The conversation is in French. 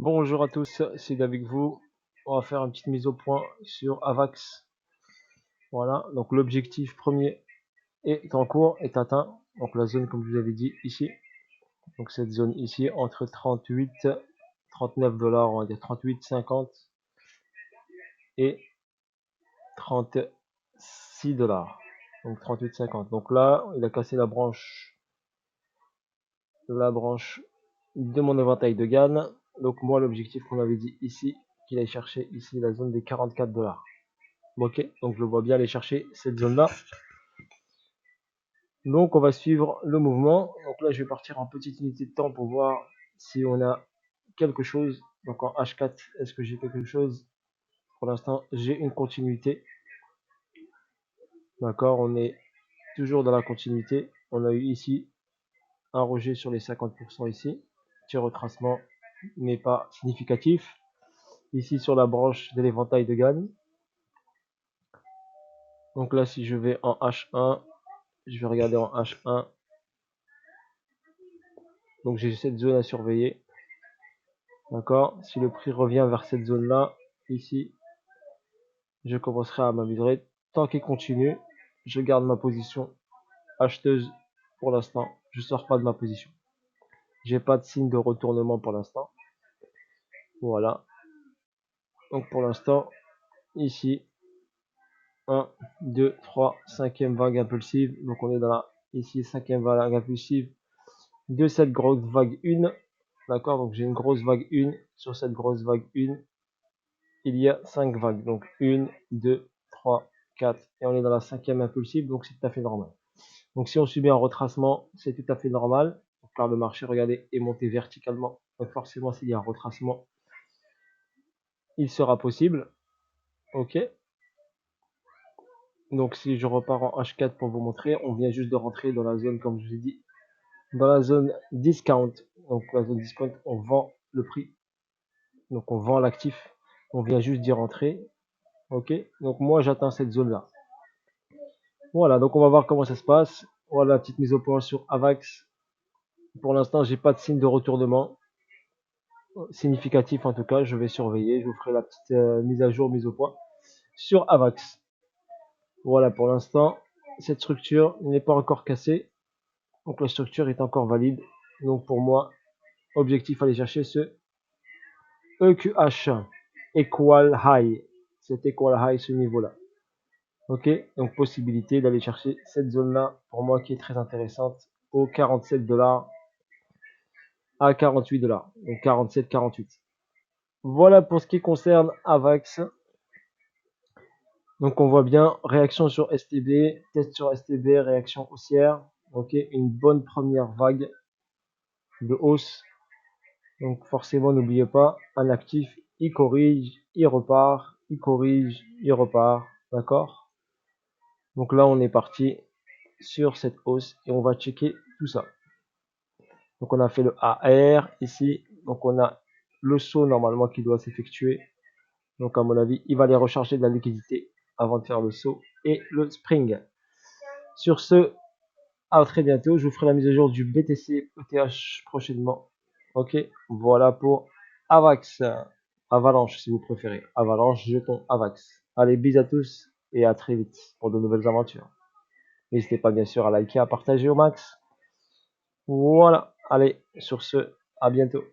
Bonjour à tous, c'est avec vous. On va faire une petite mise au point sur Avax. Voilà, donc l'objectif premier est en cours, est atteint. Donc la zone, comme je vous avais dit, ici. Donc cette zone ici, entre 38, 39 dollars, on va dire 38, 50 et 36 dollars. Donc 38, 50. Donc là, il a cassé la branche de mon éventail de Gann. Donc moi, l'objectif qu'on avait dit ici, qu'il aille chercher ici la zone des 44 dollars. Ok, donc je le vois bien aller chercher cette zone là. Donc on va suivre le mouvement. Donc là je vais partir en petite unité de temps pour voir si on a quelque chose. Donc en H4, est-ce que j'ai quelque chose? Pour l'instant j'ai une continuité. D'accord, on est toujours dans la continuité. On a eu ici un rejet sur les 50% ici. Petit retracement mais pas significatif. Ici sur la branche de l'éventail de Gann. Donc là si je vais en H1, je vais regarder en H1. Donc j'ai cette zone à surveiller. D'accord. Si le prix revient vers cette zone là, ici, je commencerai à m'amuser. Tant qu'il continue, je garde ma position acheteuse pour l'instant. Je sors pas de ma position. J'ai pas de signe de retournement pour l'instant. Voilà. Donc pour l'instant, ici, 1, 2, 3, cinquième vague impulsive. Donc on est dans la ici cinquième vague impulsive de cette grosse vague 1. D'accord. Donc j'ai une grosse vague 1. Sur cette grosse vague 1, il y a 5 vagues. Donc 1, 2, 3, 4. Et on est dans la cinquième impulsive, donc c'est tout à fait normal. Donc si on subit un retracement, c'est tout à fait normal. Car le marché, regardez, est monté verticalement. Donc forcément, s'il y a un retracement, il sera possible. Ok. Donc si je repars en H4 pour vous montrer, on vient juste de rentrer dans la zone, comme je vous ai dit, dans la zone discount. Donc la zone discount, on vend le prix. Donc on vend l'actif. On vient juste d'y rentrer. Ok. Donc moi, j'atteins cette zone-là. Voilà, donc on va voir comment ça se passe. Voilà, petite mise au point sur Avax. Pour l'instant, j'ai pas de signe de retournement significatif en tout cas. Je vais surveiller. Je vous ferai la petite mise à jour, mise au point sur Avax. Voilà, pour l'instant, cette structure n'est pas encore cassée. Donc la structure est encore valide. Donc pour moi, objectif aller chercher ce EQH, Equal High. Cet Equal High, ce niveau-là. Ok, donc possibilité d'aller chercher cette zone-là, pour moi qui est très intéressante, aux 47 dollars à 48 dollars. Donc 47, 48. Voilà pour ce qui concerne Avax. Donc on voit bien, réaction sur STB, test sur STB, réaction haussière. Ok, une bonne première vague de hausse. Donc forcément, n'oubliez pas, un actif, il corrige, il repart, il corrige, il repart. D'accord? Donc là, on est parti sur cette hausse et on va checker tout ça. Donc on a fait le AR ici. Donc on a le saut normalement qui doit s'effectuer. Donc à mon avis, il va aller recharger de la liquidité avant de faire le saut et le spring. Sur ce, à très bientôt. Je vous ferai la mise à jour du BTC ETH prochainement. Ok, voilà pour Avax. Avalanche si vous préférez. Avalanche, jeton Avax. Allez, bis à tous et à très vite pour de nouvelles aventures. N'hésitez pas bien sûr à liker, à partager au max. Voilà, allez, sur ce, à bientôt.